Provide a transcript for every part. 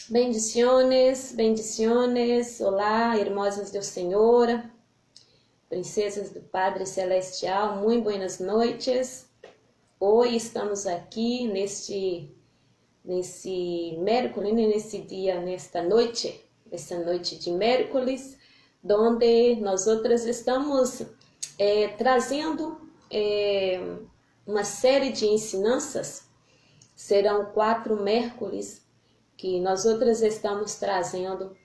Bendiciones, bendiciones. Olá, hermosas do Senhor, princesas do Padre Celestial, muito buenas noites. Hoje estamos aqui nesse miércoles, nesse dia, nesta noite, essa noite de miércoles, onde nós outras estamos trazendo uma série de ensinanças. Serão 4 miércoles que nós outras estamos trazendo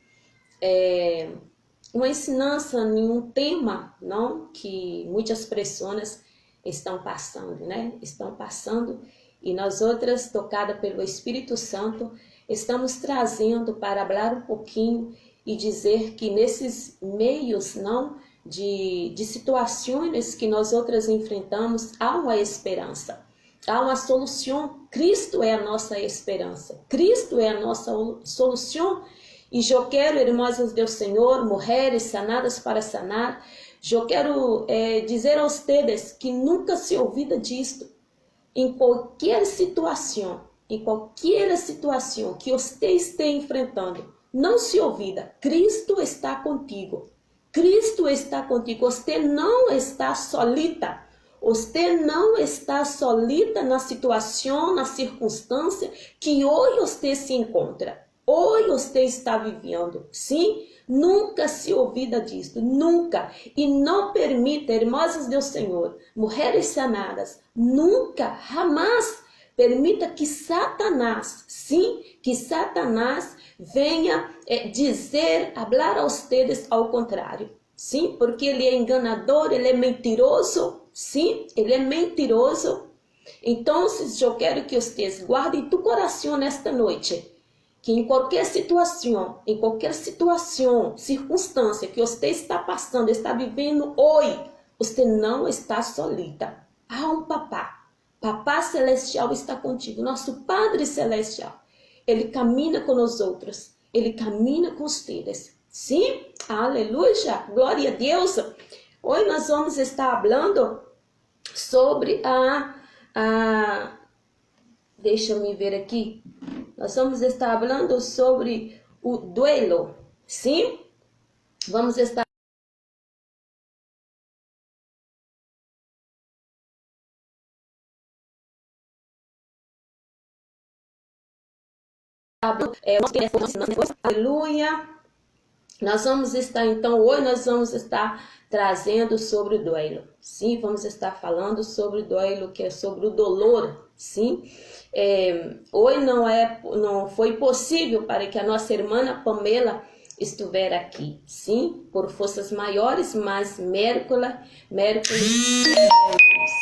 uma ensinança em um tema, não, que muitas pessoas estão passando, né? Estão passando, e nós outras, tocadas pelo Espírito Santo, estamos trazendo para falar um pouquinho e dizer que nesses meios, não, de situações que nós outras enfrentamos, há uma esperança. Há uma solução. Cristo é a nossa esperança. Cristo é a nossa solução. E eu quero, irmãs do Senhor, mulheres sanadas para sanar, eu quero dizer a vocês que nunca se olvida disto. Em qualquer situação que você esteja enfrentando, não se olvida. Cristo está contigo. Cristo está contigo. Você não está solita. Você não está solita na situação, na circunstância que hoje você se encontra. Hoje você está vivendo. Sim? Nunca se olvida disso. Nunca. E não permita, irmãs do Senhor, mulheres sanadas, nunca, jamais permita que Satanás, sim, que Satanás venha falar a vocês ao contrário. Sim, porque ele é enganador, ele é mentiroso. Sim, ele é mentiroso. Então, eu quero que vocês guardem tu coração nesta noite, que em qualquer situação, circunstância que você está passando, está vivendo hoje, você não está solita. Há um papá. Papá Celestial está contigo, nosso Padre Celestial. Ele caminha com nós outros, ele caminha com vocês. Sim? Aleluia! Glória a Deus! Hoje nós vamos estar falando sobre deixa eu ver aqui. Nós vamos estar falando sobre o duelo. Sim? Vamos estar aleluia. Nós vamos estar, então, hoje nós vamos estar trazendo sobre o duelo. Sim, vamos estar falando sobre o duelo, que é sobre o dolor. Sim, hoje não foi possível para que a nossa irmã Pamela estivesse aqui. Sim, por forças maiores, mas miércoles,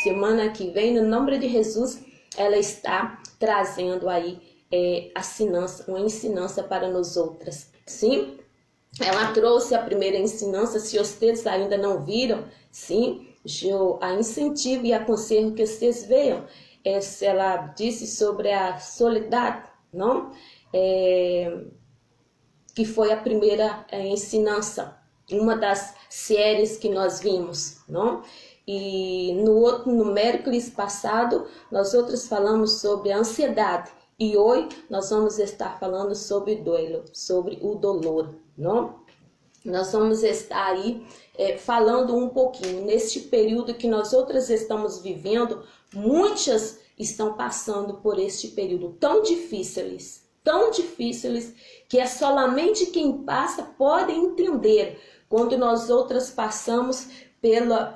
semana que vem, no nome de Jesus, ela está trazendo aí uma ensinança para nós outras. Sim. Ela trouxe a primeira ensinança. Se vocês ainda não viram, sim, eu a incentivo e aconselho que vocês vejam. Ela disse sobre a solidão, não? Que foi a primeira ensinança, uma das séries que nós vimos, não? E no miércoles passado, nós outros falamos sobre a ansiedade. E hoje nós vamos estar falando sobre o duelo, sobre o dolor, não? Nós vamos estar aí falando um pouquinho. Neste período que nós outras estamos vivendo, muitas estão passando por este período tão difíceis, que é somente quem passa pode entender quando nós outras passamos pela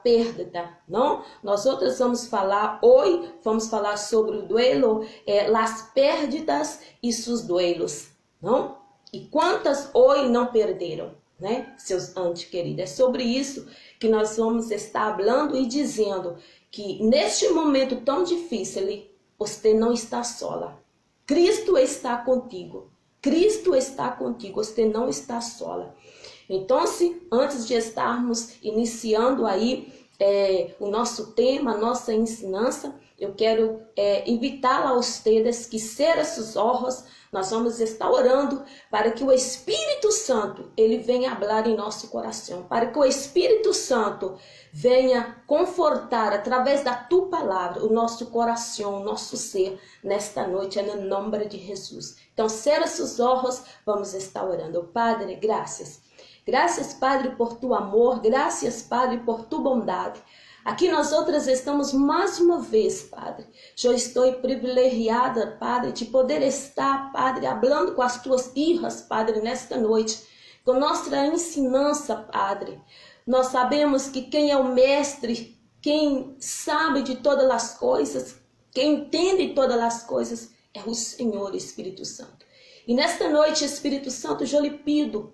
perda, não? Nós outras vamos falar hoje, vamos falar sobre o duelo, as pérdidas e seus duelos, não? E quantas hoje não perderam, né? Seus antes queridos. É sobre isso que nós vamos estar falando e dizendo que neste momento tão difícil, você não está sola. Cristo está contigo. Cristo está contigo, você não está sola. Então, antes de estarmos iniciando aí o nosso tema, a nossa ensinança, eu quero invitar a vocês que ser esses olhos, nós vamos estar orando para que o Espírito Santo, ele venha falar em nosso coração, para que o Espírito Santo venha confortar através da tua palavra o nosso coração, o nosso ser, nesta noite, no nome de Jesus. Então, ser esses olhos, vamos estar orando. Padre, graças. Graças, Padre, por tu amor, graças, Padre, por tu bondade. Aqui nós outras estamos mais uma vez, Padre. Eu estou privilegiada, Padre, de poder estar, Padre, falando com as tuas filhas, Padre, nesta noite, com nossa ensinança, Padre. Nós sabemos que quem é o mestre, quem sabe de todas as coisas, quem entende todas as coisas, é o Senhor Espírito Santo. E nesta noite, Espírito Santo, eu lhe pido,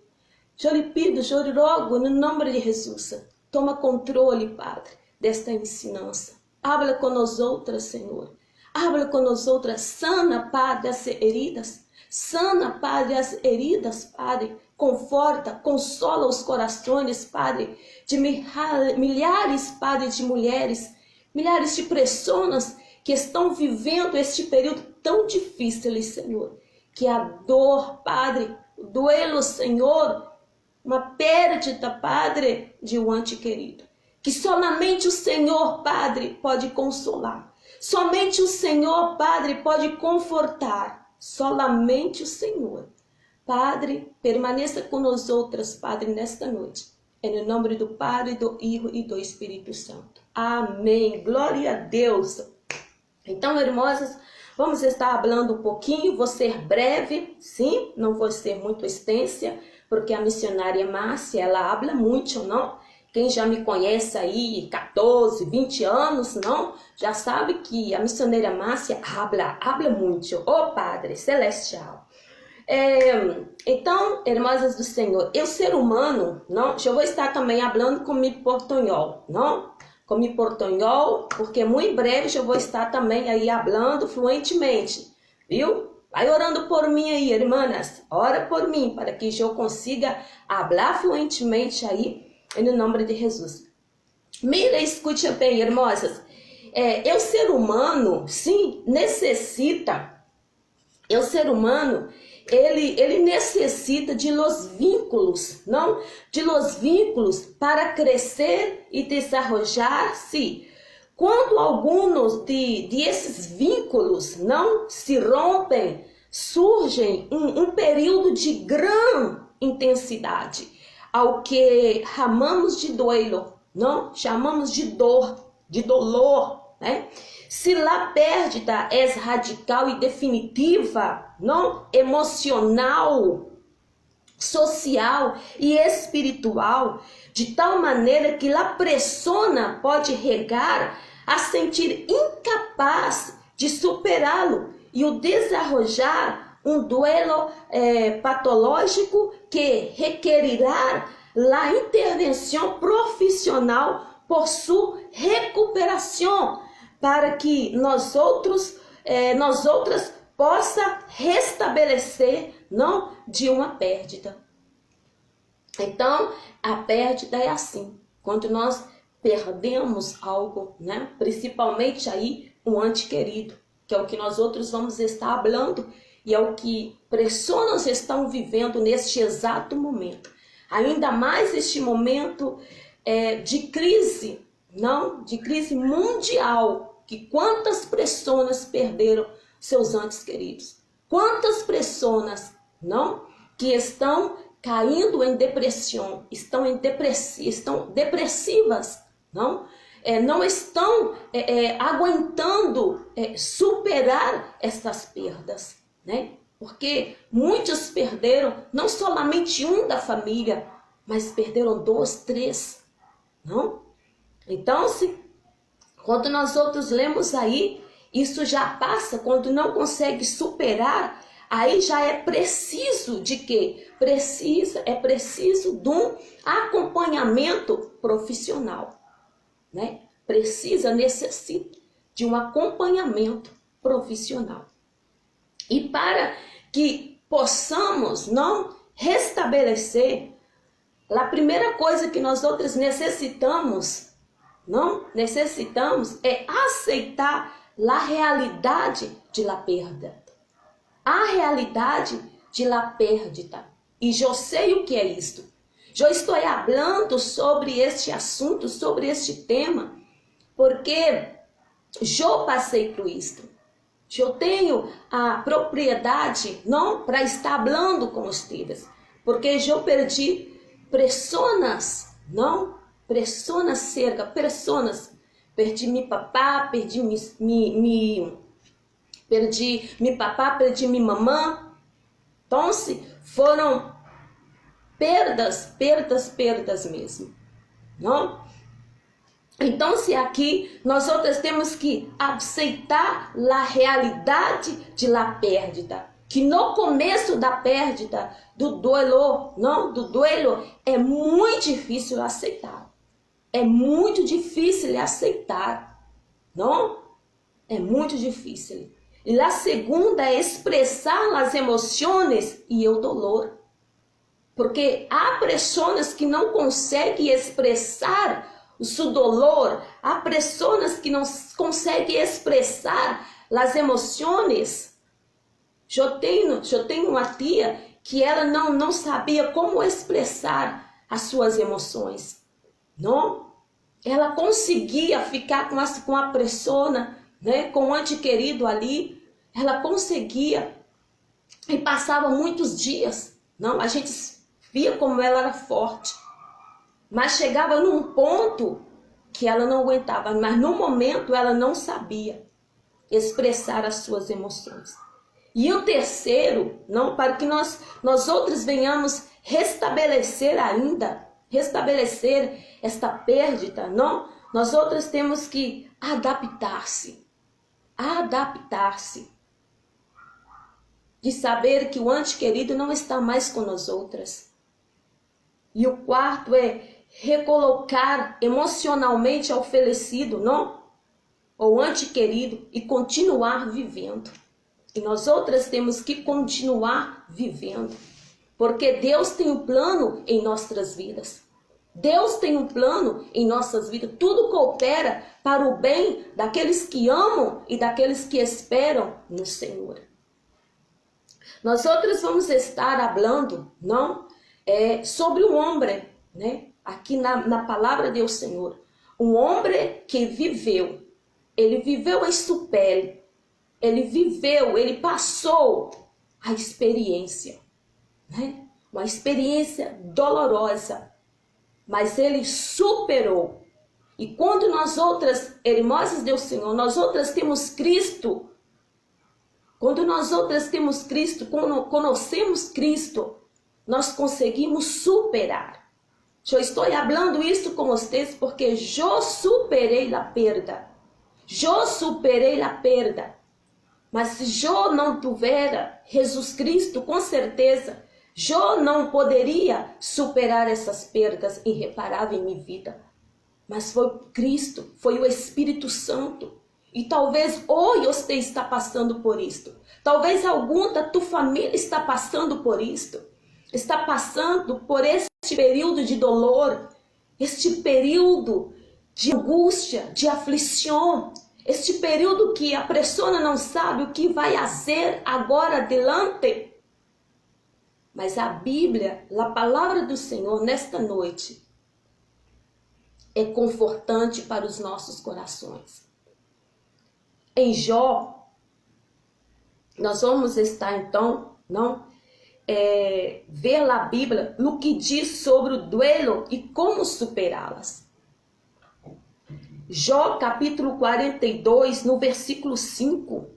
eu lhe rogo, no nome de Jesus, toma controle, Padre, desta ensinança. Habla com nós outras, Senhor. Habla com nós outras. Sana, Padre, as heridas. Sana, Padre, as heridas, Padre. Conforta, consola os corações, Padre, de milhares, Padre, de mulheres, milhares de pessoas que estão vivendo este período tão difícil, Senhor. Que a dor, Padre, o duelo, Senhor, uma perda, Padre, de um ente querido. Que somente o Senhor, Padre, pode consolar. Somente o Senhor, Padre, pode confortar. Somente o Senhor. Padre, permaneça com nós outras, Padre, nesta noite. Em nome do Pai, do Filho e do Espírito Santo. Amém. Glória a Deus. Então, irmãs, vamos estar falando um pouquinho, vou ser breve, sim, não vou ser muito extensa, porque a missionária Márcia, ela habla muito, não? Quem já me conhece aí, 14, 20 anos, não? Já sabe que a missionária Márcia habla muito. Ô Padre Celestial. Então, irmãs do Senhor, eu ser humano, não? Eu vou estar também falando com mi portunhol, não? Com mi portunhol, porque muito breve eu vou estar também aí falando fluentemente, viu? Vai orando por mim aí, irmãs. Ora por mim, para que eu consiga falar fluentemente aí, em nome de Jesus. Mira, escute bem, irmãs. O ser humano, sim, necessita. O ser humano, ele necessita de los vínculos, não? De los vínculos para crescer e desenvolver-se. Quando alguns de esses vínculos não se rompem, surge um período de grande intensidade, ao que chamamos de duelo, não? Chamamos de dor, de dolor, né? Se a perda é radical e definitiva, não? Emocional, social e espiritual, de tal maneira que a persona pode regar a sentir incapaz de superá-lo e o desarrojar um duelo patológico que requerirá a intervenção profissional por sua recuperação, para que nós outras possa restabelecer, não, de uma perda. Então, a perda é assim, quando nós perdemos algo, né? Principalmente aí um ente querido, que é o que nós outros vamos estar falando e é o que pessoas estão vivendo neste exato momento. Ainda mais este momento de crise, não? De crise mundial, que quantas pessoas perderam seus entes queridos? Quantas pessoas, não? Que estão caindo em depressão, estão depressivas, não? Não estão aguentando superar essas perdas, né? Porque muitos perderam não somente um da família, mas perderam 2, 3, não? Então, quando nós outros lemos aí, isso já passa, quando não consegue superar, aí já é preciso de quê? É preciso de um acompanhamento profissional, né? Necessita de um acompanhamento profissional. E para que possamos não restabelecer, a primeira coisa que nós outros necessitamos não? Necessitamos é aceitar a realidade de la perda. A realidade de la pérdida. E eu sei o que é isto. Eu estou falando sobre este assunto, sobre este tema, porque eu passei por isto. Eu tenho a propriedade, não, para estar falando com vocês, porque eu perdi pessoas, não, pessoas cerca, pessoas, perdi meu papá, perdi meu papá, perdi minha mamã. Então, foram perdas mesmo, não? Então, se aqui nós outras temos que aceitar a realidade de la pérdida, que no começo da pérdida, do duelo, não, do duelo, é muito difícil aceitar. É muito difícil aceitar, não? É muito difícil. E a segunda é expressar as emoções e o dolor. Porque há pessoas que não conseguem expressar o seu dolor, há pessoas que não conseguem expressar as emoções. Eu tenho uma tia que ela não sabia como expressar as suas emoções, não? Ela conseguia ficar com a pessoa, né, com o ente querido ali, ela conseguia e passava muitos dias, não? A gente via como ela era forte. Mas chegava num ponto que ela não aguentava, mas no momento ela não sabia expressar as suas emoções. E o terceiro, não, para que nós outros venhamos restabelecer esta perda, não? Nós outros temos que adaptar-se. De saber que o ente querido não está mais com nós outras. E o quarto é recolocar emocionalmente ao falecido, não? Ou ente querido, e continuar vivendo. E nós outras temos que continuar vivendo. Porque Deus tem um plano em nossas vidas. Deus tem um plano em nossas vidas. Tudo coopera para o bem daqueles que amam e daqueles que esperam no Senhor. Nós outros vamos estar falando, não? Sobre um homem, né? Aqui na palavra do Senhor. Um homem que viveu. Ele viveu em sua pele. Ele passou a experiência, né? Uma experiência dolorosa. Mas ele superou. E quando nós outras, irmãs do Senhor, nós outras temos Cristo. Quando nós outras temos Cristo, quando conhecemos Cristo, nós conseguimos superar. Eu estou falando isso com vocês porque eu superei a perda. Eu superei a perda. Mas se eu não tivesse Jesus Cristo, com certeza, eu não poderia superar essas perdas irreparáveis em minha vida. Mas foi Cristo, foi o Espírito Santo. E talvez hoje você está passando por isto. Talvez algum da tua família está passando por isto. Está passando por este período de dolor, este período de angústia, de aflição, este período que a pessoa não sabe o que vai fazer agora adiante. Mas a Bíblia, a palavra do Senhor nesta noite, é confortante para os nossos corações. Em Jó, nós vamos estar então, ver a Bíblia no que diz sobre o duelo e como superá-las. Jó capítulo 42, no versículo 5.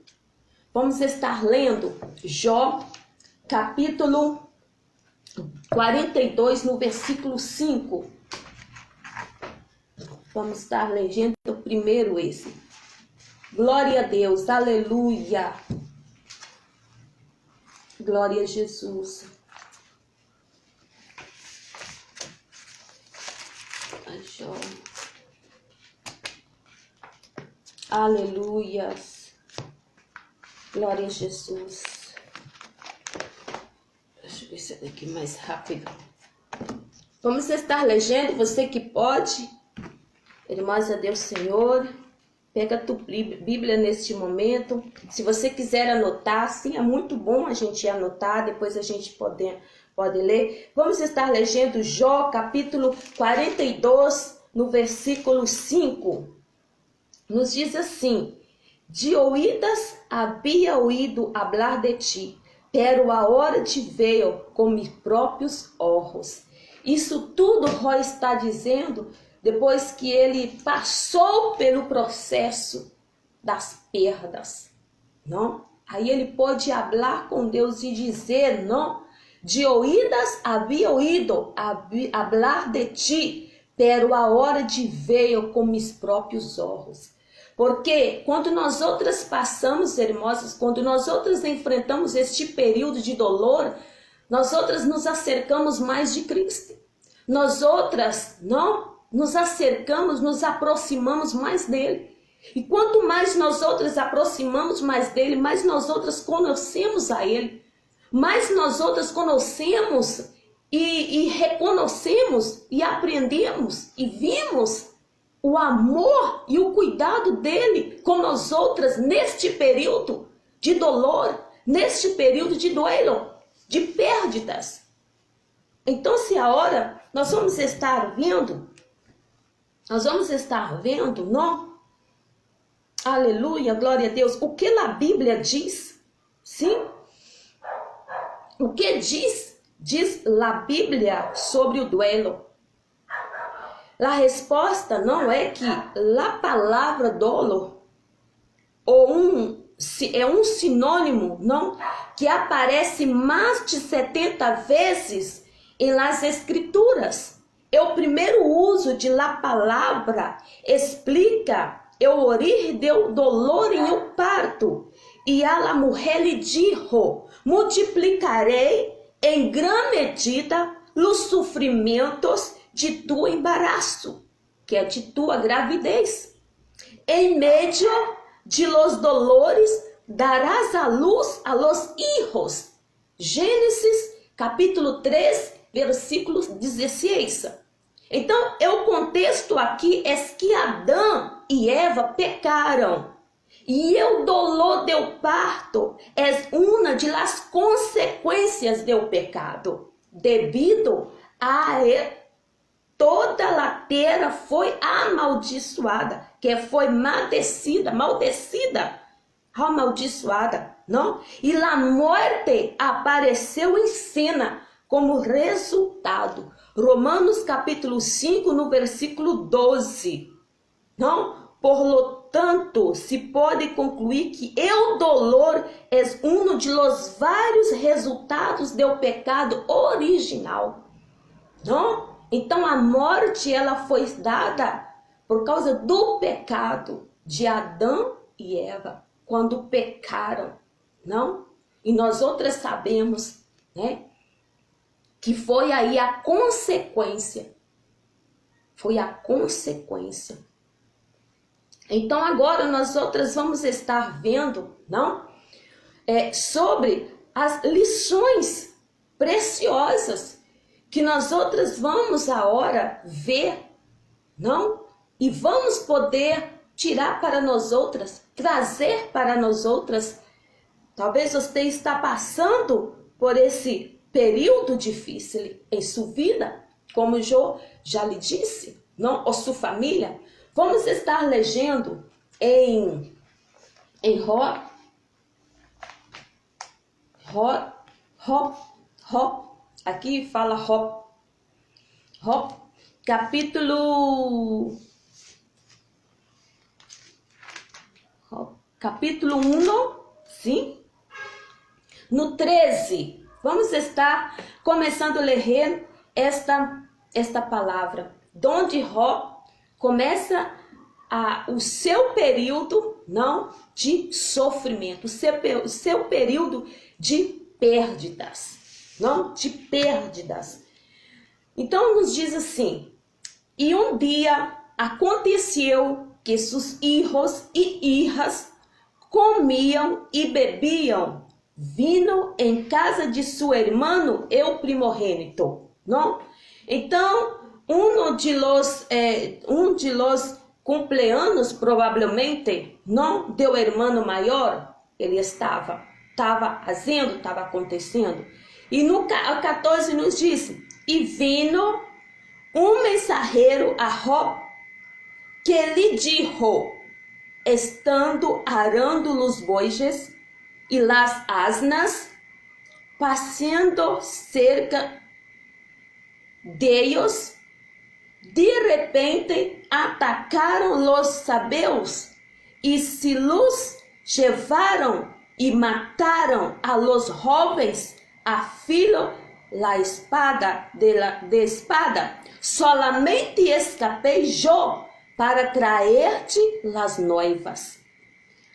Vamos estar lendo Jó capítulo 42, no versículo 5. Vamos estar lendo primeiro esse. Glória a Deus, aleluia. Glória a Jesus. Jó. Aleluia. Glória a Jesus. Deixa eu ver se é daqui mais rápido. Vamos estar lendo, você que pode. Irmãs a Deus Senhor, pega a tua Bíblia neste momento. Se você quiser anotar, sim, é muito bom a gente anotar, depois a gente pode ler. Vamos estar lendo Jó, capítulo 42, no versículo 5. Nos diz assim: de ouídas havia ouído hablar de ti, pero a hora te veio com meus próprios olhos. Isso tudo Jó está dizendo depois que ele passou pelo processo das perdas, não? Aí ele pode falar com Deus e dizer, não? De ouídas havia ouído hablar de ti, pero a hora te veio com meus próprios olhos. Porque quando nós outras passamos, irmãos, quando nós outras enfrentamos este período de dolor, nós outras nos acercamos mais de Cristo. Nós outras, não, nos acercamos, nos aproximamos mais dele. E quanto mais nós outras aproximamos mais dele, mais nós outras conhecemos a ele. Mais nós outras conhecemos e reconhecemos e aprendemos e vimos o amor e o cuidado dele com nós outras neste período de dolor, neste período de duelo, de perdas. Então, se a hora nós vamos estar vendo, não? Aleluia, glória a Deus. O que a Bíblia diz? Sim? O que diz a Bíblia sobre o duelo? A resposta não é que a palavra dolo é um sinônimo, não, que aparece mais de 70 vezes em las escrituras. É o primeiro uso de la palavra, explica o origem do dolor em o parto. E a la mulher lhe dijo: multiplicarei em grande medida os sofrimentos de tu embaraço, que é de tua gravidez. Em meio de los dolores darás a luz a los hijos. Gênesis capítulo 3, versículo 16. Então, o contexto aqui é que Adão e Eva pecaram. E o dolor do parto é uma de las consequências do pecado, devido a toda a terra foi amaldiçoada, que foi maldecida, amaldiçoada, não? E a morte apareceu em cena como resultado. Romanos capítulo 5, no versículo 12, não? Por lo tanto, se pode concluir que o dolor é um de los vários resultados do pecado original, não? Então a morte ela foi dada por causa do pecado de Adão e Eva, quando pecaram, não? E nós outras sabemos, né, que foi aí a consequência. Foi a consequência. Então agora nós outras vamos estar vendo, não? Sobre as lições preciosas que nós outras vamos agora ver, não? E vamos poder tirar para nós outras, trazer para nós outras. Talvez você está passando por esse período difícil em sua vida, como eu já lhe disse, não? Ou sua família. Vamos estar lendo em Jó, aqui fala Jó, capítulo 1, sim? No 13, vamos estar começando a ler esta palavra, onde Jó começa o seu período, não, de sofrimento, o seu período de perdas, não, de perdas. Então nos diz assim: e um dia aconteceu que seus filhos e filhas comiam e bebiam vinho em casa de seu irmão, o primogênito, não? Então um de los cumpleaños, provavelmente, não, do irmão maior, ele estava fazendo, estava acontecendo. E no 14 nos diz, e vino um mensageiro a Job, que lhe dijo, estando arando os bois e las asnas, passeando cerca de ellos, de repente atacaram los sabeos e se los llevaram e mataram a los jóvenes a filo la espada de espada. Solamente escapei yo para traer-te las noivas.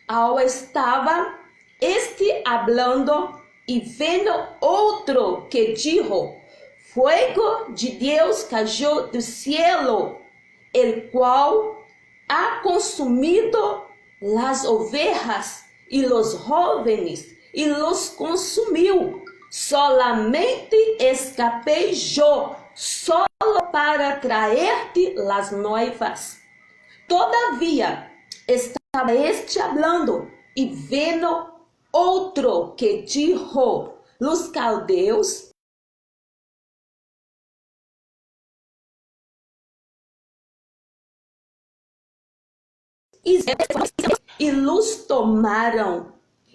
Ao estava este hablando e vendo outro que dijo, fuego de Deus cayó do cielo, el cual ha consumido las ovejas y los jóvenes y los consumiu. Solamente escapei yo, solo para traer-te las noivas. Todavia estava este hablando e vendo outro que dijo, los caldeus e los tomaram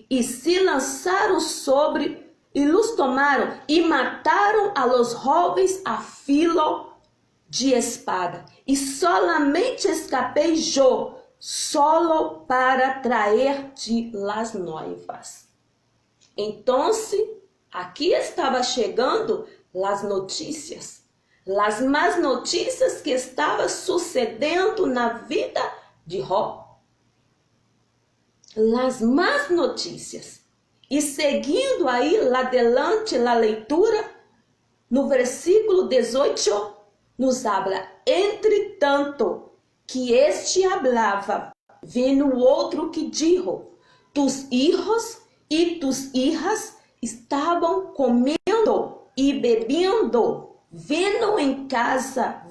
e se lançaram sobre e los tomaram e mataram a los jóvenes a filo de espada. E solamente escapei yo, solo para traer-te las noivas. Então, aqui estava chegando as notícias, as más notícias que estavam sucedendo na vida de Job. As más notícias. E seguindo aí lá adelante a leitura, no versículo 18, nos habla, entretanto, que este hablava, vendo o outro que dijo, tus hijos e tus hijas estavam comendo e bebendo vino em casa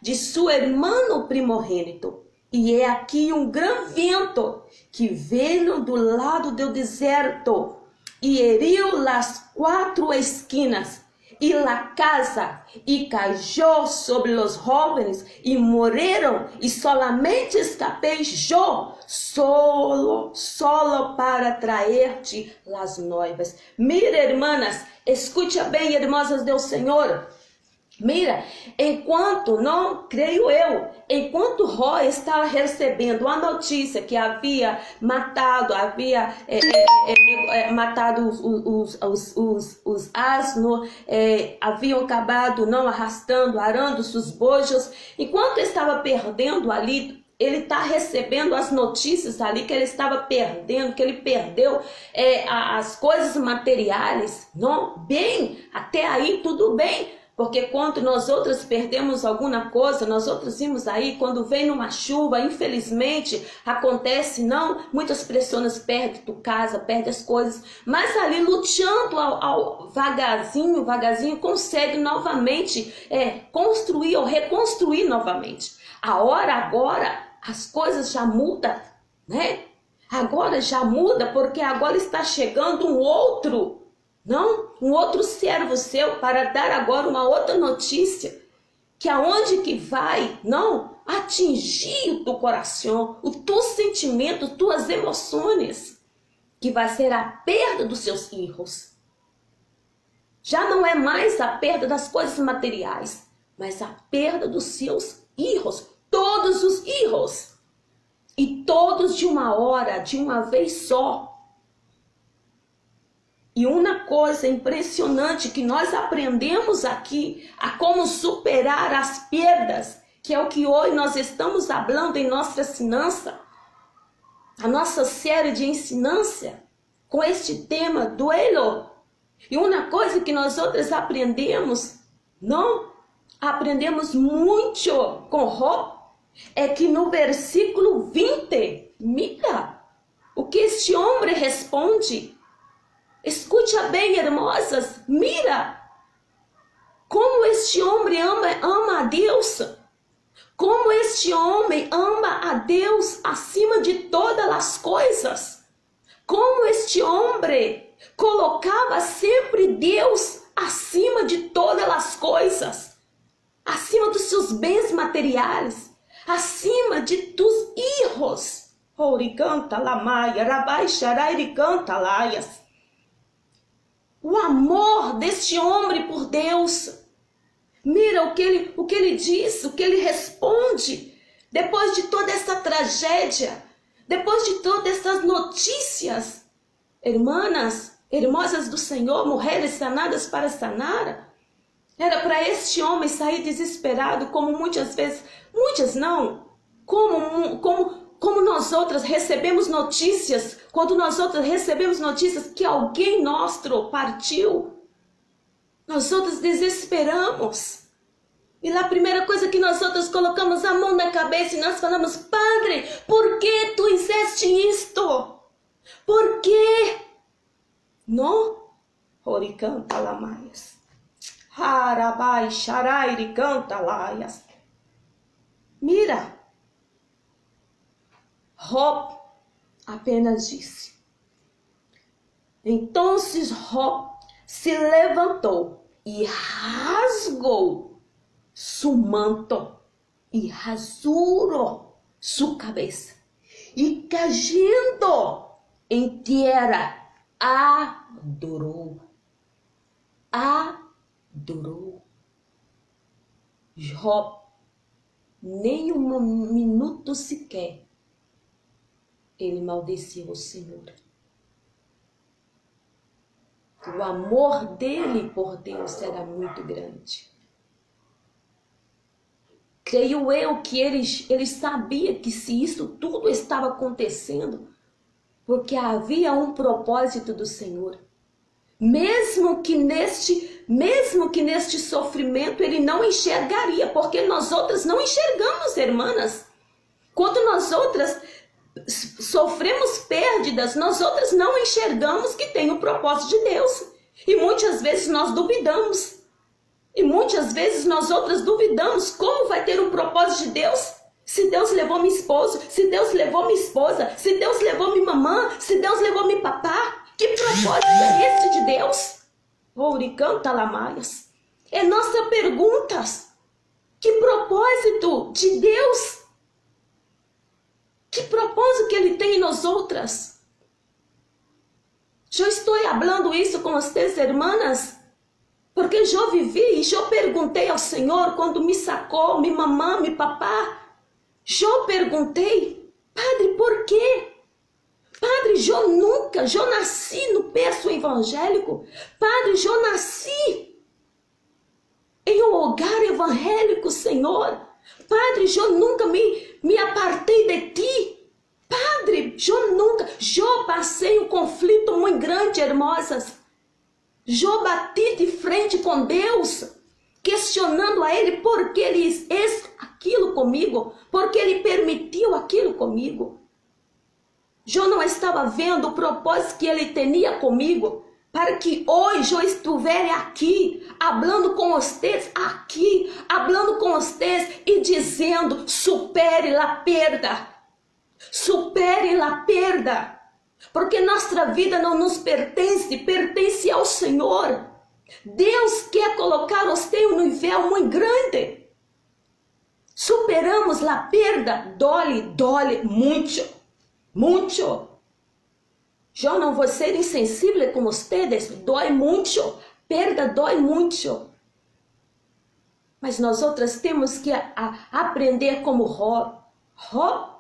de seu irmão primogênito. E é aqui um grande vento que veio do lado do deserto e heriu as 4 esquinas e la casa e caiu sobre os jovens e morreram e solamente escapei eu solo para traer-te las noivas. Mira, hermanas, escucha bem, irmãs do Senhor. Mira, enquanto, não creio eu, enquanto Jó estava recebendo a notícia que havia matado, os asnos, haviam acabado não arrastando, arando seus bojos, enquanto estava perdendo ali, ele está recebendo as notícias ali que ele estava perdendo, que ele perdeu as coisas materiais, não? Bem, até aí tudo bem. Porque quando nós outras perdemos alguma coisa, nós outros vimos aí, quando vem uma chuva, infelizmente, acontece, não? Muitas pessoas perdem tua casa, perdem as coisas, mas ali lutando vagarzinho, consegue novamente construir ou reconstruir novamente. A hora agora, as coisas já mudam, né? Agora já muda, porque agora está chegando um outro servo seu para dar agora uma outra notícia, que aonde que vai, não, atingir o teu coração, o teu sentimento, tuas emoções, que vai ser a perda dos seus filhos. Já não é mais a perda das coisas materiais, mas a perda dos seus filhos, todos os filhos, e todos de uma hora, de uma vez só. E uma coisa impressionante que nós aprendemos aqui, a como superar as perdas, que é o que hoje nós estamos falando em nossa ensinança, a nossa série de ensinança, com este tema, duelo. E uma coisa que nós outras aprendemos, não? Aprendemos muito com Jó, é que no versículo 20, mira, o que este homem responde. Escuta bem, hermosas, mira Como este homem ama a Deus. Como este homem ama a Deus acima de todas as coisas. Como este homem colocava sempre Deus acima de todas as coisas. Acima dos seus bens materiais. Acima dos filhos. Oricanta lamaia, rabai xarai canta laias. O amor deste homem por Deus. Mira o que ele diz, o que ele responde. Depois de toda essa tragédia, depois de todas essas notícias. Irmãs, irmãs do Senhor, mulheres sanadas para sanar. Era para este homem sair desesperado, como muitas vezes, muitas não, como nós outras recebemos notícias, quando nós outras recebemos notícias que alguém nosso partiu, nós outras desesperamos. E lá a primeira coisa que nós outras colocamos a mão na cabeça e nós falamos, Padre, por que tu fizeste isto? Por quê? Não? Oricanta lamaias. Harabai xarairi canta laias. Mira. Job apenas disse. Então Job se levantou e rasgou su manto e rasurou sua cabeça. E caindo em terra, adorou. Adorou. Job, nem um minuto sequer, ele maldeceu o Senhor. O amor dele por Deus era muito grande. Creio eu que ele sabia que se isso tudo estava acontecendo, porque havia um propósito do Senhor. Mesmo que neste sofrimento ele não enxergaria, porque nós outras não enxergamos, irmãs. Quando nós outras sofremos perdas, nós outras não enxergamos que tem o propósito de Deus. E muitas vezes nós duvidamos. E muitas vezes nós outras duvidamos como vai ter um propósito de Deus. Se Deus levou meu esposo, se Deus levou minha esposa, se Deus levou minha mamã, se Deus levou meu papá. Que propósito é esse de Deus? Ouricanta lamaias. É nossa pergunta. Que propósito de Deus? Que propósito que Ele tem em nós outras? Eu estou falando isso com vocês, irmãs, porque eu vivi e eu perguntei ao Senhor quando me sacou, minha mamã, meu papá. Eu perguntei, Padre, por quê? Padre, eu nasci no berço evangélico. Padre, eu nasci em um lugar evangélico, Senhor. Padre, eu nunca me apartei de ti. Padre, eu passei um conflito muito grande, irmãs. Eu bati de frente com Deus, questionando a Ele por que Ele fez aquilo comigo, porque Ele permitiu aquilo comigo. Eu não estava vendo o propósito que Ele tinha comigo, para que hoje eu estivesse aqui, falando com vocês, falando com vocês e dizendo, supere a perda, supere a perda, porque nossa vida não nos pertence, pertence ao Senhor. Deus quer colocar você em um nível muito grande. Superamos a perda, dói muito. Muito. Eu não vou ser insensível com vocês, dói muito, perda dói muito. Mas nós outras temos que aprender como Job. Job,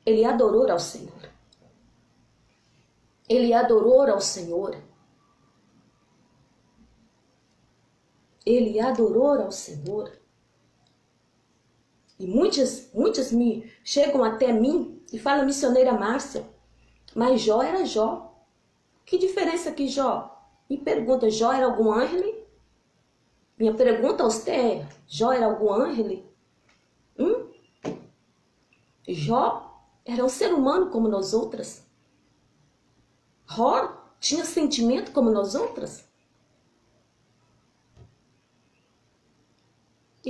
ele adorou ao Senhor. Ele adorou ao Senhor. Ele adorou ao Senhor. E muitas me chegam até mim e falam, missioneira Márcia, mas Jó era Jó. Que diferença que Jó? Me pergunta, Jó era algum anjo? Minha pergunta a você é, Jó era algum anjo? Jó era um ser humano como nós outras. Jó tinha sentimento como nós outras.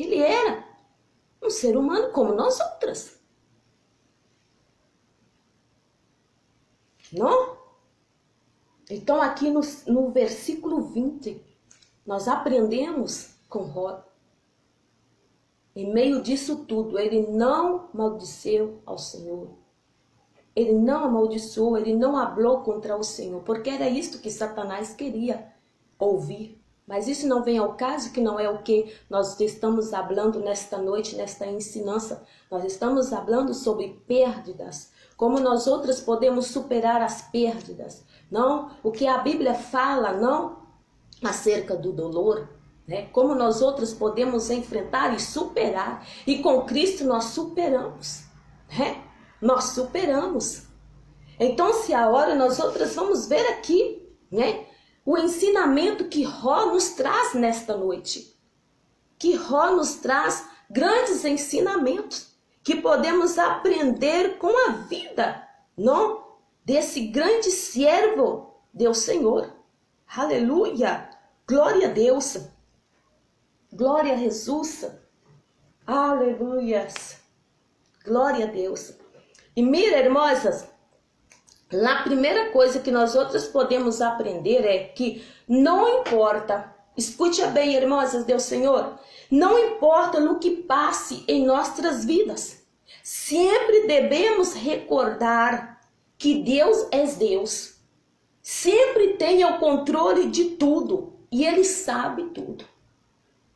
Ele era um ser humano como nós outras. Não? Então aqui no versículo 20, nós aprendemos com Ró. Em meio disso tudo, ele não maldiceu ao Senhor. Ele não amaldiçoou, ele não falou contra o Senhor, porque era isto que Satanás queria ouvir. Mas isso não vem ao caso, que não é o que nós estamos falando nesta noite, nesta ensinança. Nós estamos falando sobre perdas, como nós outras podemos superar as perdas. Não, o que a Bíblia fala, não acerca do dolor, né? Como nós outros podemos enfrentar e superar. E com Cristo nós superamos, né? Nós superamos. Então, se a hora nós outras vamos ver aqui, né? O ensinamento que Ró nos traz nesta noite. Que Ró nos traz grandes ensinamentos que podemos aprender com a vida, não? Desse grande servo do Senhor. Aleluia! Glória a Deus! Glória a Jesus! Aleluias! Glória a Deus! E mira, irmãs, a primeira coisa que nós outras podemos aprender é que não importa, escute bem, irmãs do Senhor, não importa no que passe em nossas vidas, sempre devemos recordar que Deus é Deus. Sempre tem o controle de tudo e Ele sabe tudo.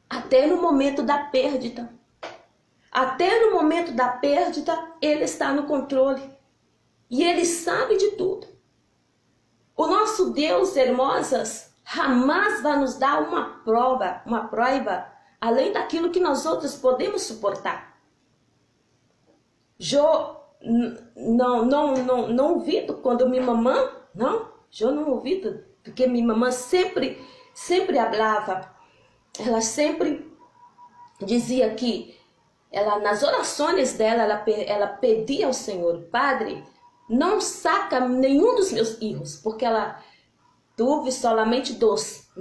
Até no momento da perda. Até no momento da perda, Ele está no controle. E Ele sabe de tudo. O nosso Deus, irmãs, jamais vai nos dar uma prova, além daquilo que nós outros podemos suportar. Não ouvido quando minha mamãe, não, eu não ouvido, porque minha mamãe sempre falava, ela sempre dizia que, ela, nas orações dela, ela pedia ao Senhor, Padre, não saca nenhum dos meus filhos, porque ela teve solamente dois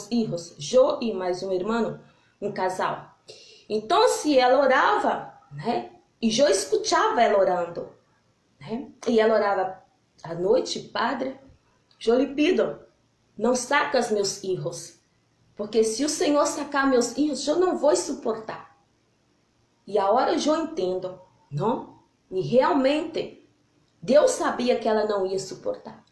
filhos, eu e mais um irmão, um casal. Então, se ela orava, né, e eu escutava ela orando, né, e ela orava à noite, Padre, eu lhe pido, não saca os meus filhos, porque se o Senhor sacar meus filhos, eu não vou suportar. E a hora eu entendo, não? E realmente, Deus sabia que ela não ia suportar.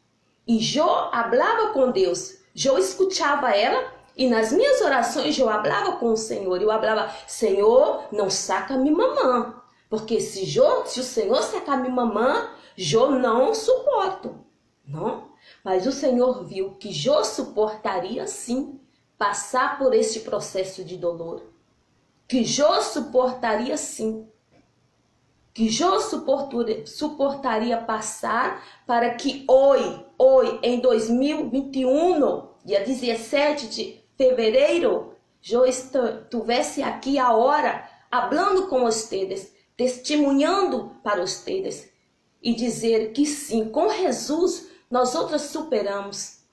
E eu falava com Deus, eu escutava ela, e nas minhas orações eu falava com o Senhor. Eu falava, Senhor, não saca minha mamãe, porque se o Senhor sacar minha mamãe, eu não suporto, não? Mas o Senhor viu que eu suportaria sim passar por este processo de dolor. Que eu suportaria sim. Que eu suportaria passar para que hoje, em 2021, dia 17 de fevereiro, eu estivesse aqui a hora, falando com vocês, testemunhando para vocês, e dizer que sim, com Jesus, nós outras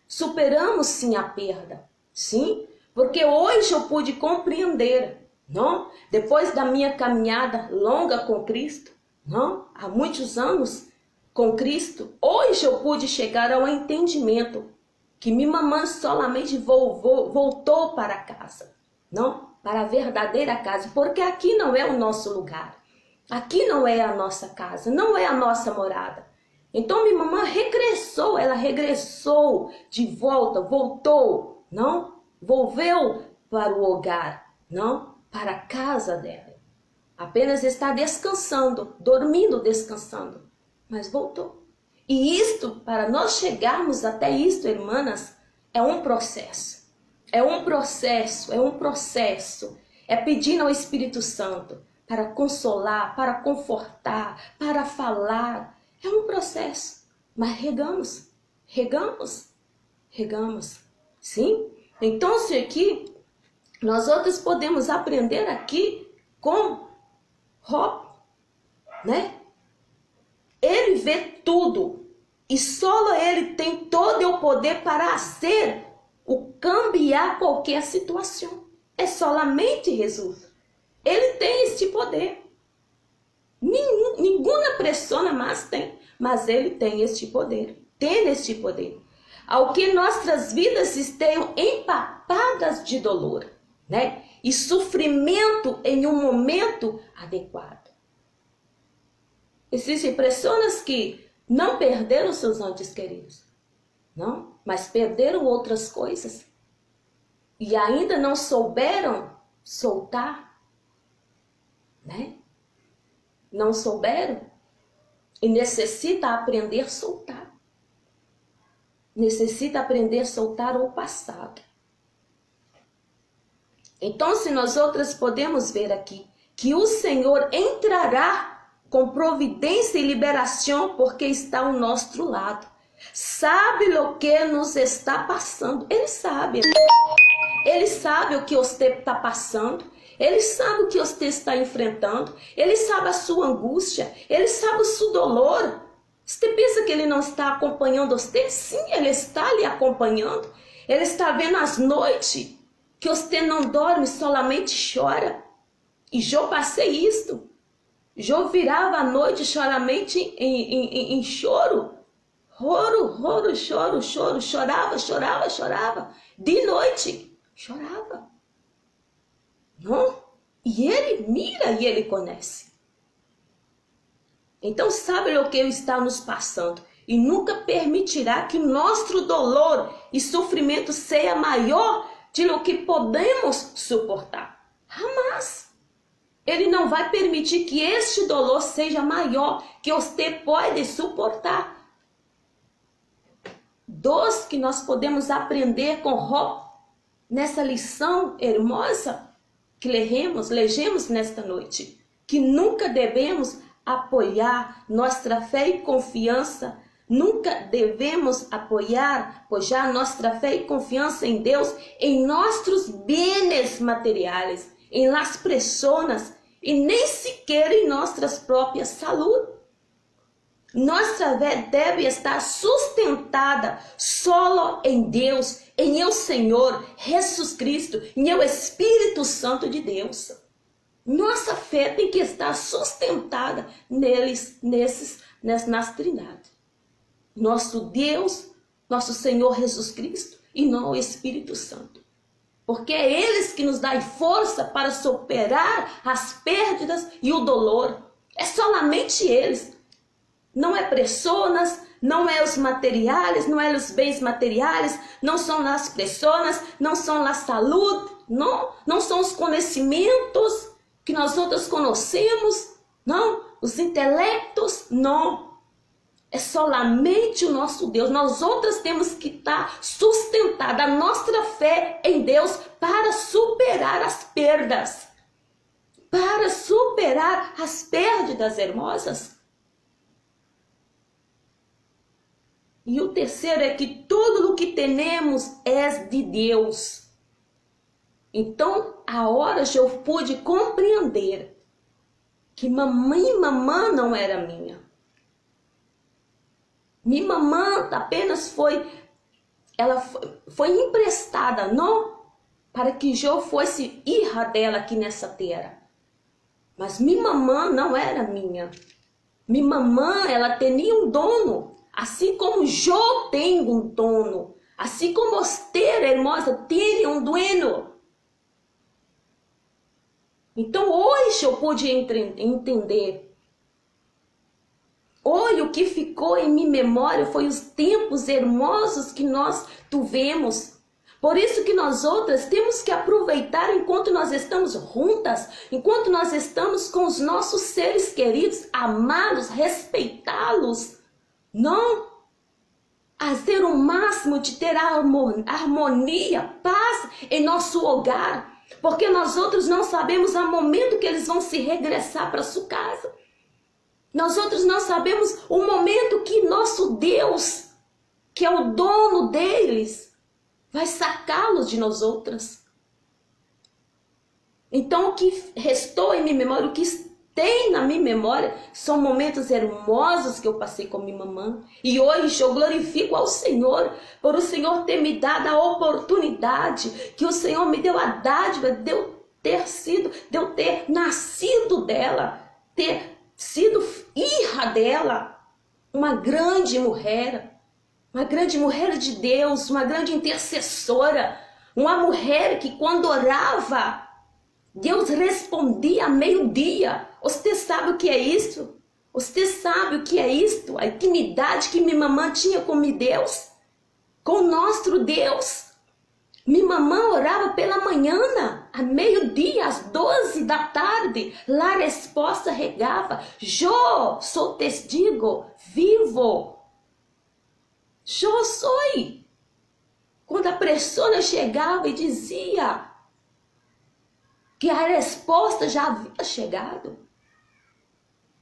superamos sim a perda, sim, porque hoje eu pude compreender, não? Depois da minha caminhada longa com Cristo, não? Há muitos anos com Cristo, hoje eu pude chegar ao entendimento que minha mamãe solamente voltou para casa, não? Para a verdadeira casa, porque aqui não é o nosso lugar, aqui não é a nossa casa, não é a nossa morada. Então minha mamãe regressou, ela regressou de volta, voltou, não? Volveu para o hogar, não? Para a casa dela. Apenas está descansando, dormindo, descansando. Mas voltou. E isto, para nós chegarmos até isto, irmãs, é um processo. É um processo, é um processo. É pedindo ao Espírito Santo para consolar, para confortar, para falar. É um processo. Mas regamos. Sim? Então, se aqui nós outros podemos aprender aqui com Ró, né? Ele vê tudo e só ele tem todo o poder para cambiar qualquer situação. É solamente Jesus. Ele tem este poder. Nenhuma persona mais tem, mas ele tem este poder. Tem este poder. Ao que nossas vidas estejam empapadas de dolor, né? E sofrimento em um momento adequado. Existem pessoas que não perderam seus entes queridos, não, mas perderam outras coisas. E ainda não souberam soltar, né? Não souberam e necessita aprender a soltar. Necessita aprender a soltar o passado. Então, se nós outras podemos ver aqui que o Senhor entrará com providência e liberação porque está ao nosso lado. Sabe o que nos está passando. Ele sabe. Ele sabe o que você está passando. Ele sabe o que você está enfrentando. Ele sabe a sua angústia. Ele sabe o seu dolor. Você pensa que ele não está acompanhando você? Sim, ele está lhe acompanhando. Ele está vendo as noites que você não dorme, solamente chora. E eu passei isto. Eu virava a noite solamente em choro. Choro. Chorava. De noite, chorava. Não? E ele mira e ele conhece. Então sabe o que está nos passando. E nunca permitirá que nosso dolor e sofrimento seja maior do que podemos suportar. Jamais. Ele não vai permitir que este dolor seja maior que você pode suportar. Dos que nós podemos aprender com Jó nessa lição hermosa que lejemos nesta noite. Que nunca devemos apoiar nossa fé e confiança. Nunca devemos apoiar nossa fé e confiança em Deus em nossos bens materiais, em las pessoas e nem sequer em nossas próprias saúde. Nossa fé deve estar sustentada solo em Deus, em o Senhor Jesus Cristo, em o Espírito Santo de Deus. Nossa fé tem que estar sustentada nas trindades. Nosso Deus, nosso Senhor Jesus Cristo e não o Espírito Santo. Porque é eles que nos dão força para superar as perdas e o dolor. É somente eles. Não é pessoas, não é os materiais, não é os bens materiais, não são as pessoas, não são a saúde, não são os conhecimentos que nós outros conhecemos, não, os intelectos, não. É solamente o nosso Deus. Nós outras temos que estar sustentada a nossa fé em Deus para superar as perdas. Para superar as perdas hermosas. E o terceiro é que tudo o que temos é de Deus. Então, a hora eu pude compreender que mamã não era minha. Minha mamã apenas foi emprestada, não para que eu fosse filha dela aqui nessa terra. Mas minha mamã não era minha. Minha mamã, ela tinha um dono, assim como eu tenho um dono, assim como você, hermosa, tem um dono. Então hoje eu pude entender. Hoje o que ficou em minha memória foi os tempos hermosos que nós tivemos. Por isso que nós outras temos que aproveitar enquanto nós estamos juntas, enquanto nós estamos com os nossos seres queridos, amá-los, respeitá-los. Não fazer o máximo de ter harmonia, paz em nosso hogar. Porque nós outros não sabemos o momento que eles vão se regressar para sua casa. Nós outros não sabemos o momento que nosso Deus, que é o dono deles, vai sacá-los de nós outras. Então o que restou em minha memória, o que tem na minha memória, são momentos hermosos que eu passei com minha mamãe. E hoje eu glorifico ao Senhor, por o Senhor ter me dado a oportunidade, que o Senhor me deu a dádiva, deu de eu ter nascido dela, ter sido filha dela, uma grande mulher de Deus, uma grande intercessora, uma mulher que quando orava, Deus respondia a meio-dia. Você sabe o que é isso? Você sabe o que é isto? A intimidade que minha mamãe tinha com meu Deus, com o nosso Deus. Minha mamãe orava pela manhã, a meio-dia, às 12 da tarde. Lá a resposta regava: Yo sou testigo vivo. Yo sou. Quando a pessoa chegava e dizia que a resposta já havia chegado.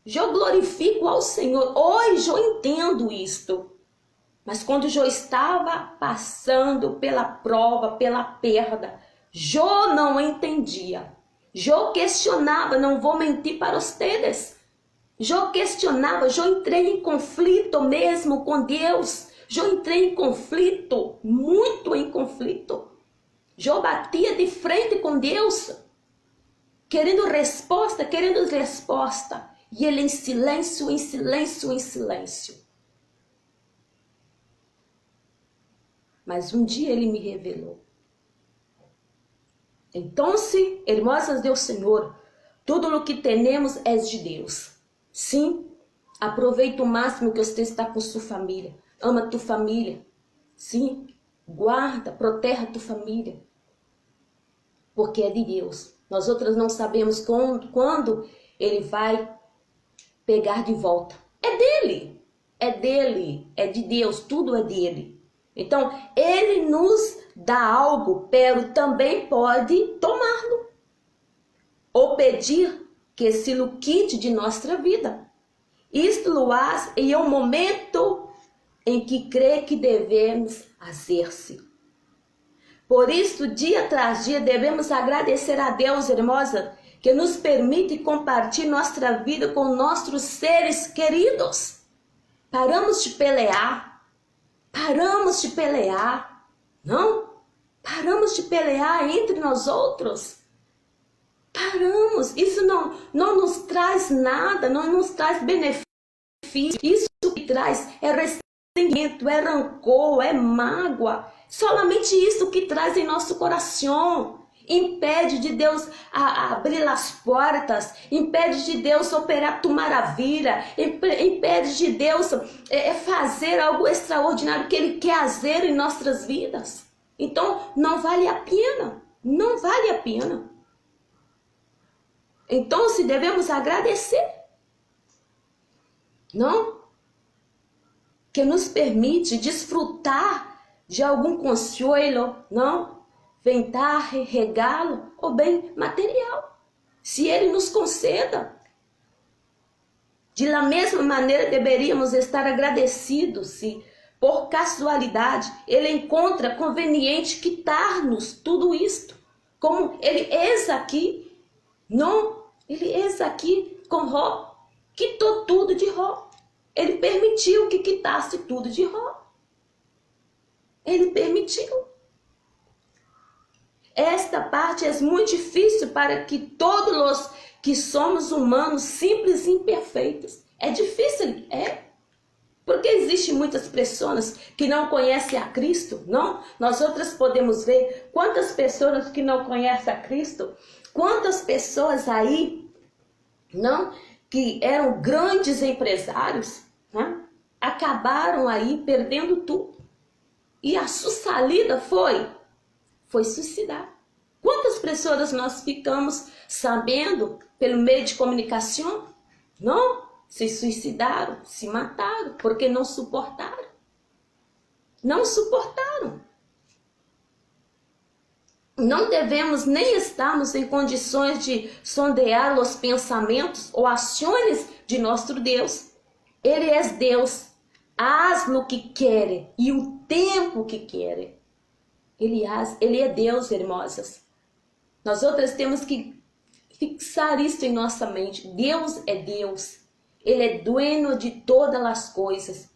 Eu glorifico ao Senhor. Hoje eu entendo isto. Mas quando eu estava passando pela prova, pela perda, eu não entendia. Eu questionava, não vou mentir para vocês. Eu questionava, eu entrei em conflito mesmo com Deus. Eu entrei em conflito, muito em conflito. Eu batia de frente com Deus, querendo resposta. E ele em silêncio, em silêncio, em silêncio. Mas um dia ele me revelou. Então, hermosas do Senhor, tudo o que temos é de Deus. Sim, aproveita o máximo que você está com sua família. Ama tua família. Sim, guarda, proteja tua família. Porque é de Deus. Nós outras não sabemos quando ele vai pegar de volta. É dele, é de Deus, tudo é dele. Então, ele nos dá algo, pero também pode tomá-lo. Ou pedir que se lo quite de nossa vida. Isto lo faz em um momento em que crê que devemos fazer-se. Por isso, dia tras dia, devemos agradecer a Deus, hermosa, que nos permite compartilhar nossa vida com nossos seres queridos. Paramos de pelear, não? Paramos de pelear entre nós outros. Paramos, isso não nos traz nada, não nos traz benefício. Isso que traz é ressentimento, é rancor, é mágoa. Somente isso que traz em nosso coração. Impede de Deus abrir as portas, impede de Deus operar tua maravilha, impede de Deus fazer algo extraordinário que Ele quer fazer em nossas vidas. Então, não vale a pena, não vale a pena. Então, se devemos agradecer, não? Que nos permite desfrutar de algum consolo, não? Ventar, regalo ou bem material, se ele nos conceda. De la mesma maneira deveríamos estar agradecidos se por casualidade ele encontra conveniente quitar-nos tudo isto, como ele eis aqui, não, ele eis aqui com Jó, quitou tudo de Jó, ele permitiu que quitasse tudo de Jó, ele permitiu. Esta parte é muito difícil para que todos os que somos humanos, simples e imperfeitos. É difícil, porque existem muitas pessoas que não conhecem a Cristo, não? Nós outras podemos ver quantas pessoas que não conhecem a Cristo, quantas pessoas aí, não? Que eram grandes empresários, né? Acabaram aí perdendo tudo. E a sua salida foi suicidar. Quantas pessoas nós ficamos sabendo pelo meio de comunicação, não? Se suicidaram, se mataram, porque não suportaram. Não suportaram. Não devemos nem estarmos em condições de sondear os pensamentos ou ações de nosso Deus. Ele é Deus. Faz o que quer e o tempo que quer. Ele é Deus, hermosas. Nós outras temos que fixar isso em nossa mente. Deus é Deus. Ele é dono de todas as coisas.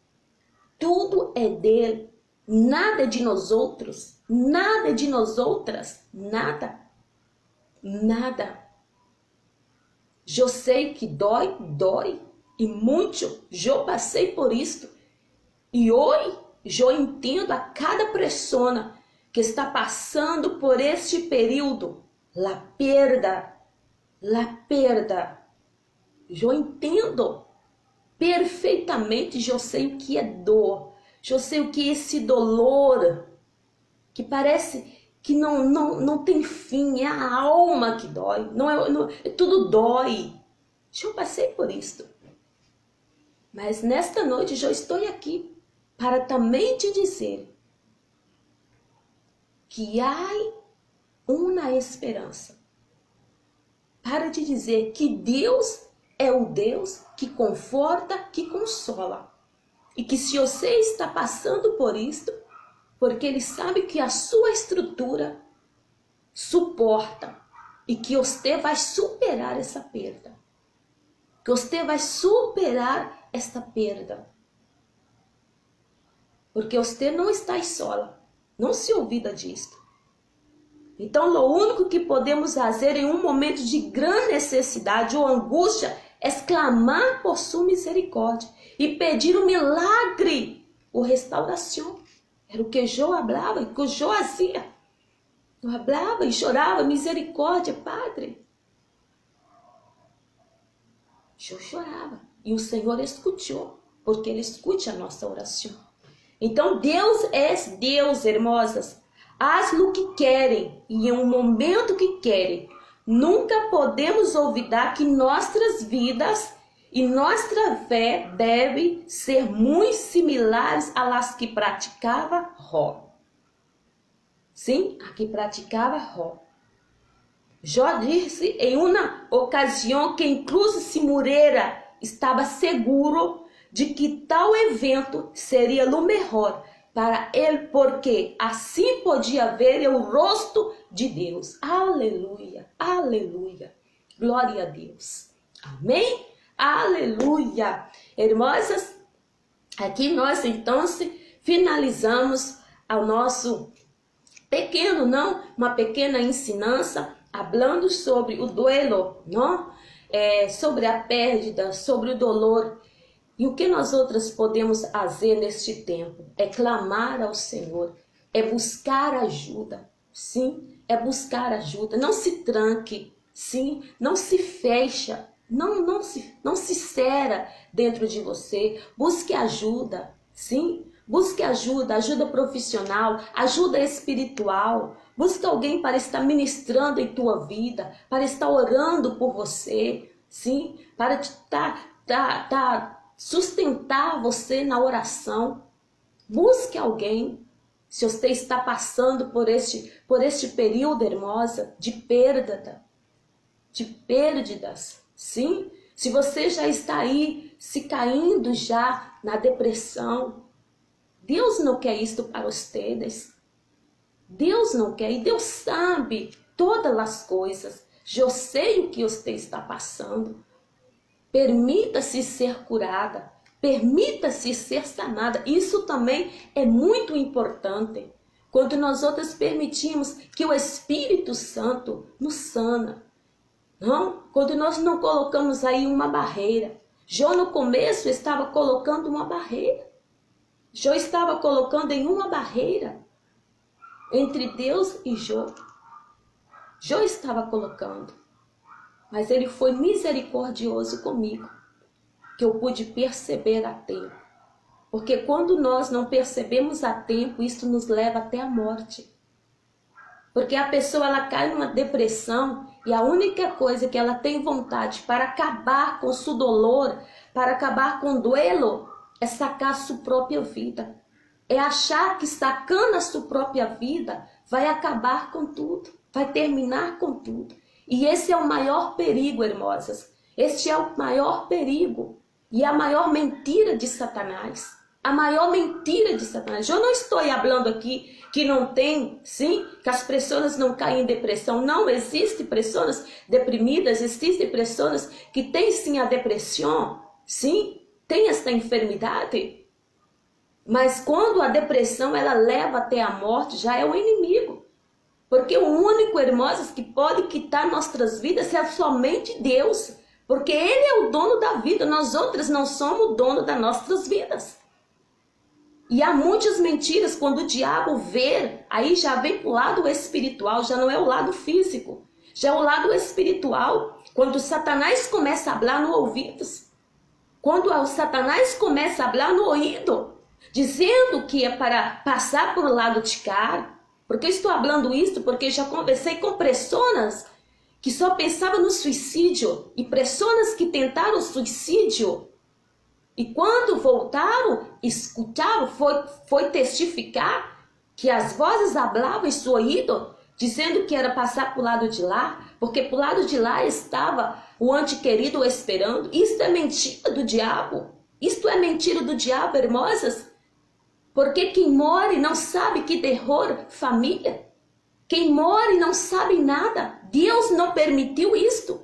Tudo é dele. Nada é de nós outros. Nada é de nós outras. Nada. nada. Eu sei que dói, e muito. Eu passei por isto. E hoje, eu entendo a cada pessoa que está passando por este período, la perda. Eu entendo perfeitamente, eu sei o que é dor, eu sei o que é esse dolor, que parece que não tem fim, é a alma que dói, tudo dói. Eu passei por isto. Mas nesta noite eu estou aqui para também te dizer que há uma esperança. Para te dizer que Deus é o Deus que conforta, que consola. E que se você está passando por isto, porque Ele sabe que a sua estrutura suporta e que você vai superar essa perda. Que você vai superar esta perda. Porque você não está sola. Não se olvida disso. Então, o único que podemos fazer em um momento de grande necessidade ou angústia é clamar por sua misericórdia e pedir um milagre, ou restauração. Era o que eu falava e o que eu fazia. Eu falava e chorava, misericórdia, Padre. Eu chorava e o Senhor escutou, porque Ele escute a nossa oração. Então, Deus é Deus, hermosas. Faz o que querem e em um momento que querem. Nunca podemos olvidar que nossas vidas e nossa fé devem ser muito similares às que praticava Jó. Sim, a que praticava Jó. Jó disse em uma ocasião que incluso se Moreira estava seguro de que tal evento seria o melhor para ele, porque assim podia ver o rosto de Deus. Aleluia, aleluia, glória a Deus, amém, aleluia. Irmãs, aqui nós então finalizamos o nosso pequeno, uma pequena ensinança, falando sobre o duelo, não? Sobre a perda, sobre o dolor. E o que nós outras podemos fazer neste tempo? É clamar ao Senhor, é buscar ajuda, sim, é buscar ajuda. Não se tranque, sim, não se fecha, não se cera dentro de você. Busque ajuda, sim, busque ajuda profissional, ajuda espiritual. Busque alguém para estar ministrando em tua vida, para estar orando por você, sim, para te sustentar você na oração. Busque alguém. Se você está passando por este período, hermosa, de perdas, sim? Se você já está aí se caindo já na depressão, Deus não quer isto para vocês. Deus não quer, e Deus sabe todas as coisas. Eu sei o que você está passando. Permita-se ser curada, permita-se ser sanada. Isso também é muito importante. Quando nós outras permitimos que o Espírito Santo nos sana. Não? Quando nós não colocamos aí uma barreira. Eu no começo estava colocando uma barreira. Eu estava colocando em uma barreira entre Deus e Jó. Eu estava colocando. Mas Ele foi misericordioso comigo, que eu pude perceber a tempo. Porque quando nós não percebemos a tempo, isso nos leva até a morte. Porque a pessoa ela cai numa depressão e a única coisa que ela tem vontade para acabar com o seu dolor, para acabar com o duelo, é sacar a sua própria vida. É achar que sacando a sua própria vida vai acabar com tudo, vai terminar com tudo. E esse é o maior perigo, hermosas. Este é o maior perigo e a maior mentira de Satanás. A maior mentira de Satanás. Eu não estou falando aqui que não tem, sim, que as pessoas não caem em depressão. Não, existem pessoas deprimidas, existem pessoas que têm sim a depressão, sim, tem esta enfermidade. Mas quando a depressão ela leva até a morte, já é o inimigo. Porque o único, irmãos, que pode quitar nossas vidas é somente Deus. Porque Ele é o dono da vida, nós outros não somos o dono das nossas vidas. E há muitas mentiras quando o diabo vê, aí já vem para o lado espiritual, já não é o lado físico, já é o lado espiritual. Quando Satanás começa a falar no ouvido, quando o Satanás começa a falar no ouvido, dizendo que é para passar por lado de cá, porque eu estou falando isso, porque já conversei com pessoas que só pensavam no suicídio, e pessoas que tentaram suicídio, e quando voltaram, escutaram, foi testificar que as vozes falavam em seu ouvido, dizendo que era passar para o lado de lá, porque para o lado de lá estava o antequerido esperando. Isto é mentira do diabo. Isto é mentira do diabo, irmãs. Porque quem morre não sabe que terror família. Quem morre não sabe nada. Deus não permitiu isto.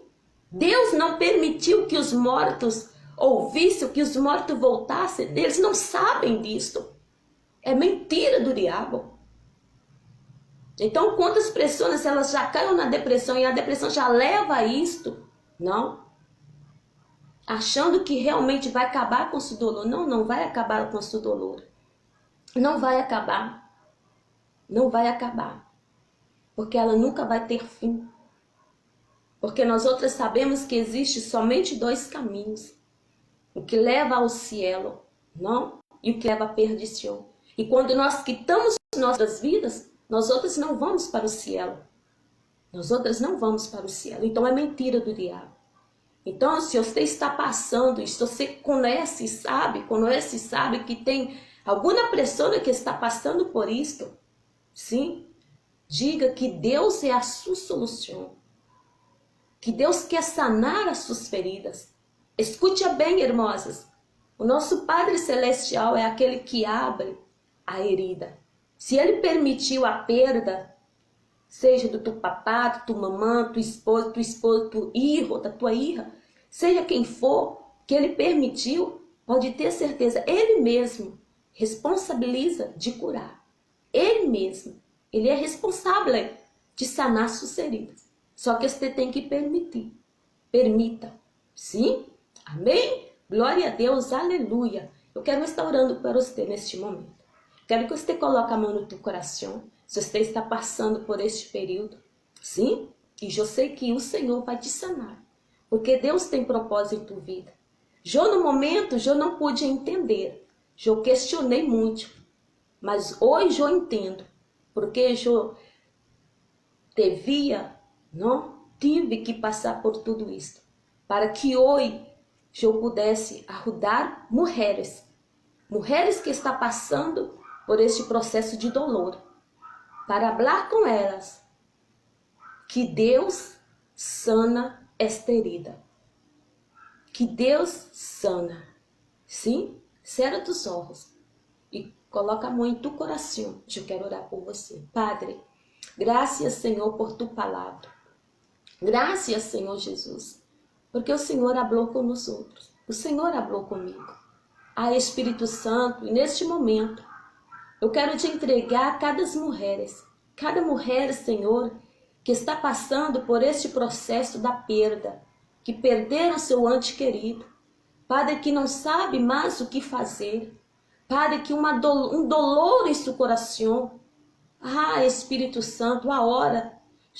Deus não permitiu que os mortos ouvissem, que os mortos voltassem. Eles não sabem disto. É mentira do diabo. Então, quantas pessoas elas já caem na depressão e a depressão já leva a isto? Não. Achando que realmente vai acabar com o seu dolor. Não, não vai acabar com o seu dolor. Não vai acabar. Não vai acabar. Porque ela nunca vai ter fim. Porque nós outras sabemos que existe somente dois caminhos. O que leva ao cielo, não? E o que leva à perdição. E quando nós quitamos nossas vidas, nós outras não vamos para o cielo. Nós outras não vamos para o cielo. Então é mentira do diabo. Então, se você está passando, se você conhece e sabe que tem alguma pessoa que está passando por isto, sim, diga que Deus é a sua solução. Que Deus quer sanar as suas feridas. Escute bem, irmãs. O nosso Padre Celestial é aquele que abre a herida. Se Ele permitiu a perda, seja do teu papá, da tua mamã, tua esposa, tu filho, da tua irmã, seja quem for, que Ele permitiu, pode ter certeza, Ele mesmo responsabiliza de curar. Ele mesmo, Ele é responsável de sanar suas feridas. Só que você tem que permitir. Permita. Sim? Amém? Glória a Deus, aleluia. Eu quero estar orando para você neste momento. Quero que você coloque a mão no teu coração, se você está passando por este período. Sim? E eu sei que o Senhor vai te sanar. Porque Deus tem propósito em tua vida. Eu no momento, eu não pude entender. Eu questionei muito. Mas hoje eu entendo. Porque eu tive que passar por tudo isso. Para que hoje eu pudesse ajudar mulheres. Mulheres que estão passando por este processo de dolor. Para falar com elas que Deus sana esta herida. Que Deus sana. Sim? Cerra os olhos e coloca a mão em tu coração. Eu quero orar por você. Padre, graças, Senhor, por tu palavra. Graças, Senhor Jesus, porque o Senhor falou com nós outros. O Senhor falou comigo. Ah, Espírito Santo, e neste momento, eu quero te entregar a cada mulher, Senhor, que está passando por este processo da perda, que perderam seu ente querido. Padre, que não sabe mais o que fazer. Padre, que um dolor em seu coração. Ah, Espírito Santo, a hora.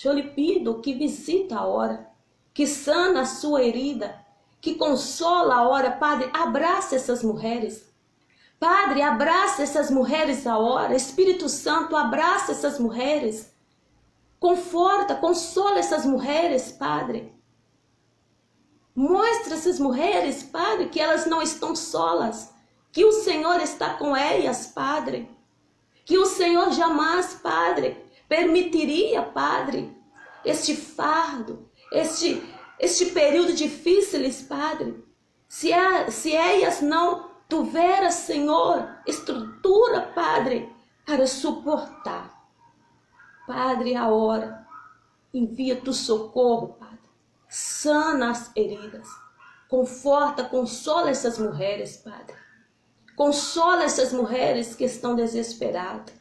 Eu lhe pido que visita a hora, que sana a sua herida, que consola a hora. Padre, abraça essas mulheres. Padre, abraça essas mulheres a hora. Espírito Santo, abraça essas mulheres. Conforta, consola essas mulheres, Padre. Mostra essas mulheres, Padre, que elas não estão solas, que o Senhor está com elas, Padre. Que o Senhor jamais, Padre, permitiria, Padre, este fardo, este período difícil, Padre. Se elas não tiveram, Senhor, estrutura, Padre, para suportar. Padre, a hora, envia tu socorro, Padre. Sana as heridas. Conforta, consola essas mulheres, Padre. Consola essas mulheres que estão desesperadas.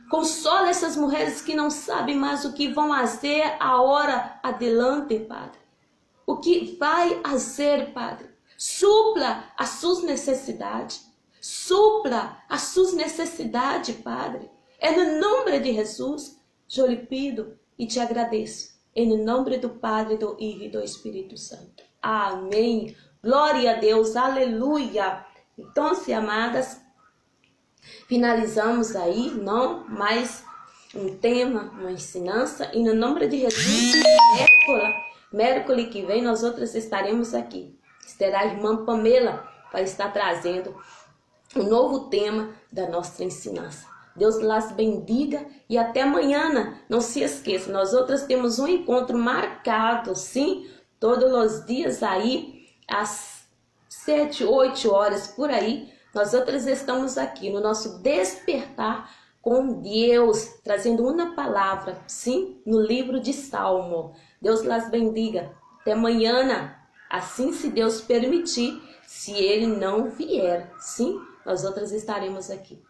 Consola essas mulheres que não sabem mais o que vão fazer a hora adelante, Padre. O que vai fazer, Padre? Supla as suas necessidades. Supla as suas necessidades, Padre. É no nome de Jesus, eu lhe pido e te agradeço. Em nome do Padre, do Filho e do Espírito Santo. Amém. Glória a Deus. Aleluia. Então, amadas, finalizamos aí, não? Mais um tema, uma ensinança. E no nome de Jesus, Mércoles que vem, nós outras estaremos aqui. Será a irmã Pamela para estar trazendo um novo tema da nossa ensinança. Deus las bendiga e até amanhã. Não se esqueça, nós outras temos um encontro marcado, sim, todos os dias aí, às 7, 8 horas por aí. Nós outras estamos aqui no nosso despertar com Deus, trazendo uma palavra, sim, no livro de Salmo. Deus las bendiga. Até amanhã, assim se Deus permitir, se Ele não vier, sim, nós outras estaremos aqui.